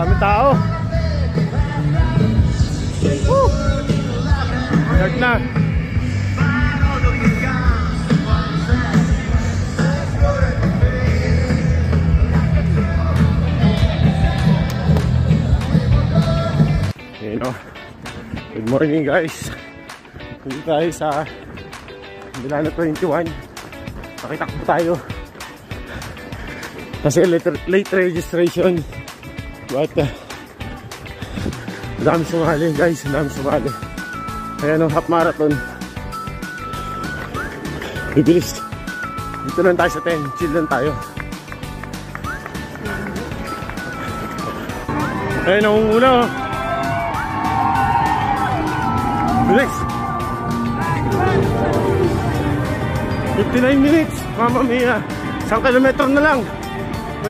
Dami tao. Woo! Start na. Good morning guys. Dito tayo sa Milano 21. Pakitakbo tayo kasi late registration. But dami sumali guys, dami sumali. Kaya no, half marathon. Bibilis. Dito lang tayo sa 10. Chill lang tayo. Ayun ang una. Bilis. 59 minutes. Mamma mia. 1 kilometro na lang.